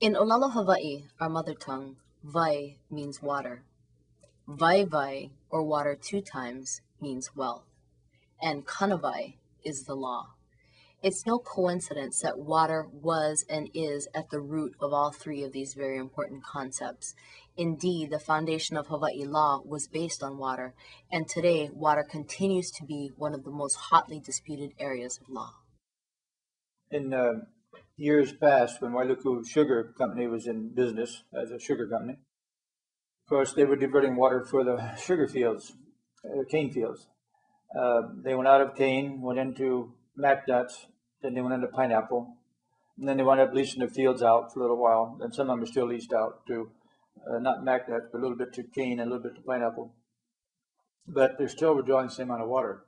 In Olelo, Hawaii, our mother tongue, vai means water. Vai vai, or water two times, means wealth. And kanawai is the law. It's no coincidence that water was and is at the root of all three of these very important concepts. Indeed, the foundation of Hawaii law was based on water, and today water continues to be one of the most hotly disputed areas of law. In years past, when Wailuku Sugar Company was in business as a sugar company, of course, they were diverting water for the sugar fields, cane fields. They went out of cane, went into mac nuts, then they went into pineapple, and then they wound up leasing the fields out for a little while. And some of them are still leased out to not mac nuts, but a little bit to cane and a little bit to pineapple. But they're still withdrawing the same amount of water.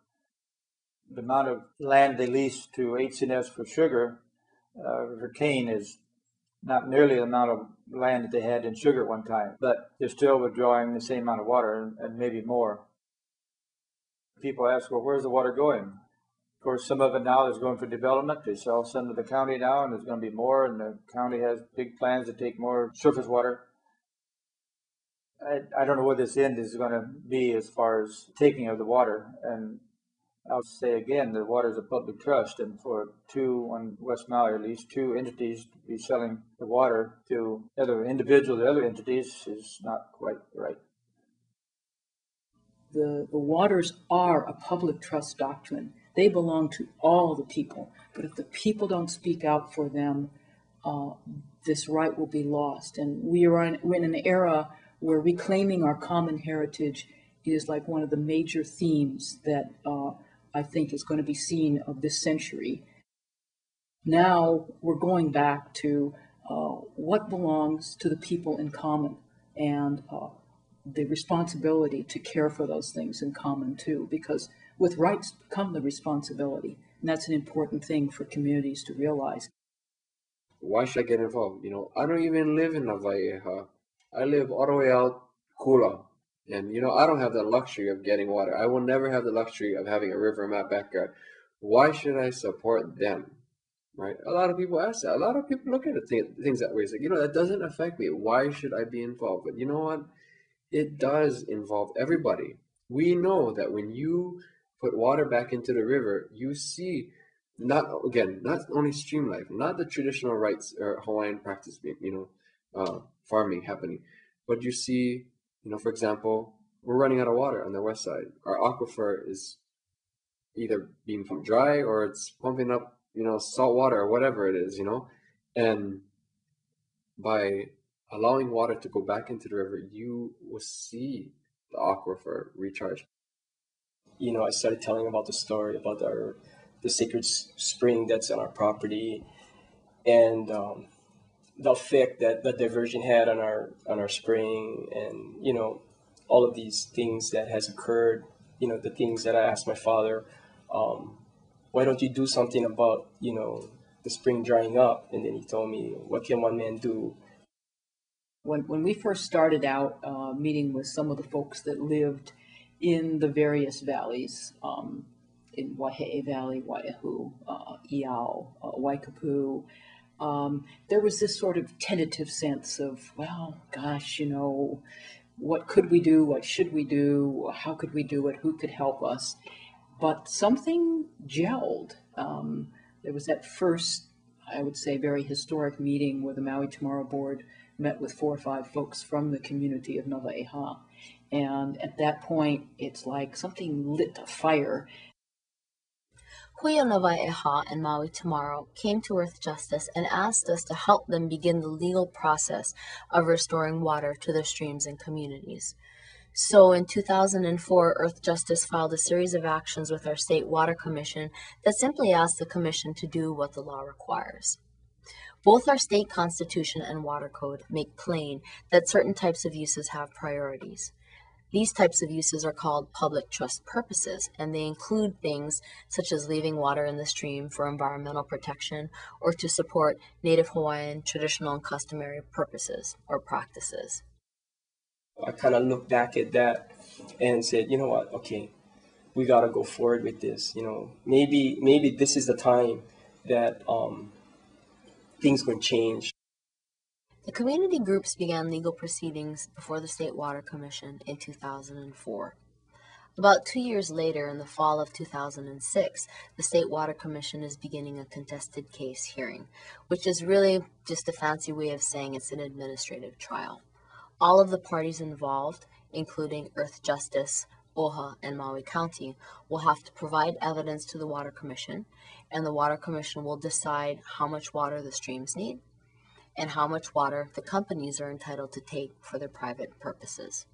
The amount of land they lease to HNS for sugar, for cane, is not nearly the amount of land that they had in sugar at one time, but they're still withdrawing the same amount of water and maybe more. People ask, well, where's the water going? Of course, some of it now is going for development. They sell some to the county now, and there's going to be more, and the county has big plans to take more surface water. I don't know what this end is going to be as far as taking of the water. And I'll say again, the water is a public trust, and for on West Maui at least, two entities to be selling the water to other individuals or other entities is not quite right. The waters are a public trust doctrine. They belong to all the people, but if the people don't speak out for them, this right will be lost. And we're in an era where reclaiming our common heritage is like one of the major themes that I think is going to be seen of this century. Now we're going back to what belongs to the people in common, and the responsibility to care for those things in common too, because with rights come the responsibility, and that's an important thing for communities to realize. Why should I get involved? I don't even live in Wai Eha. I live all the way out Kula. And, I don't have the luxury of getting water. I will never have the luxury of having a river in my backyard. Why should I support them? Right? A lot of people ask that. A lot of people look at things that way. It's like, that doesn't affect me. Why should I be involved? But you know what? It does involve everybody. We know that when you put water back into the river, you see not only stream life, not the traditional rights or Hawaiian practice, farming happening, but you see, for example, we're running out of water on the west side. Our aquifer is either being pumped dry or it's pumping up, salt water or whatever it is, and by allowing water to go back into the river, you will see the aquifer recharge. I started telling about the story about the sacred spring that's on our property, and the effect that the diversion had on our spring, and all of these things that has occurred. The things that I asked my father, why don't you do something about the spring drying up? And then he told me, what can one man do? When we first started out meeting with some of the folks that lived in the various valleys, in Waihe'e Valley, Waiahu, Iao, Waikapu, there was this sort of tentative sense of, well, gosh, what could we do? What should we do? How could we do it? Who could help us? But something gelled. There was that first, I would say, very historic meeting where the Maui Tomorrow Board met with 4 or 5 folks from the community of Na Wai Eha. And at that point, it's like something lit a fire. Hui o Na Wai Eha and Maui Tomorrow came to Earth Justice and asked us to help them begin the legal process of restoring water to their streams and communities. So in 2004, Earth Justice filed a series of actions with our State Water Commission that simply asked the Commission to do what the law requires. Both our state constitution and water code make plain that certain types of uses have priorities. These types of uses are called public trust purposes, and they include things such as leaving water in the stream for environmental protection or to support Native Hawaiian traditional and customary purposes or practices. I kind of looked back at that and said, you know what, okay, we got to go forward with this. Maybe this is the time that things going to change. The community groups began legal proceedings before the State Water Commission in 2004. About 2 years later, in the fall of 2006, the State Water Commission is beginning a contested case hearing, which is really just a fancy way of saying it's an administrative trial. All of the parties involved, including Earth Justice, OHA, and Maui County, will have to provide evidence to the Water Commission, and the Water Commission will decide how much water the streams need and how much water the companies are entitled to take for their private purposes.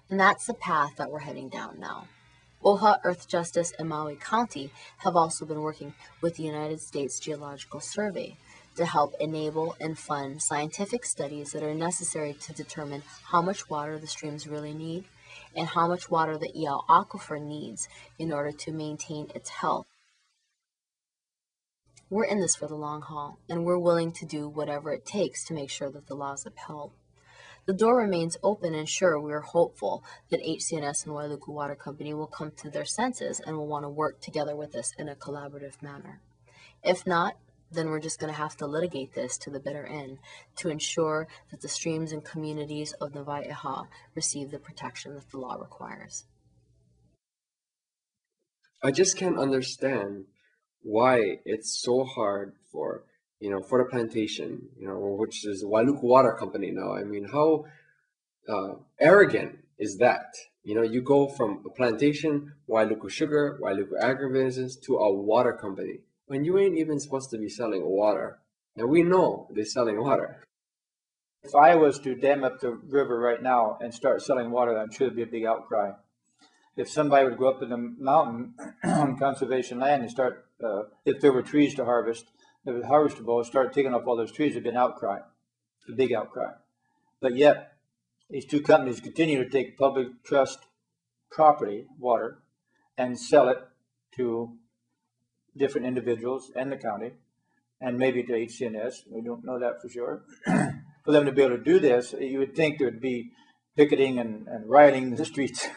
And that's the path that we're heading down now. OHA, Earth Justice, and Maui County have also been working with the United States Geological Survey to help enable and fund scientific studies that are necessary to determine how much water the streams really need and how much water the Iao aquifer needs in order to maintain its health. We're in this for the long haul, and we're willing to do whatever it takes to make sure that the law is upheld. The door remains open, and sure, we are hopeful that HCNS and Wailuku Water Company will come to their senses and will want to work together with us in a collaborative manner. If not, then we're just going to have to litigate this to the bitter end to ensure that the streams and communities of Na Wai Eha receive the protection that the law requires. I just can't understand why it's so hard for for the plantation, which is Wailuku Water Company now. I mean, how arrogant is that? You go from a plantation, Wailuku Sugar, Wailuku Agribusiness, to a water company when you ain't even supposed to be selling water. And we know they're selling water. If I was to dam up the river right now and start selling water, I'm sure there'd be a big outcry. If somebody would go up in the mountain on conservation land and start, if there were trees to harvest, if it was harvestable, start taking off all those trees, there'd be an outcry, a big outcry. But yet, these two companies continue to take public trust property, water, and sell it to different individuals and the county, and maybe to HCNS. We don't know that for sure. For them to be able to do this, you would think there would be picketing and rioting in the streets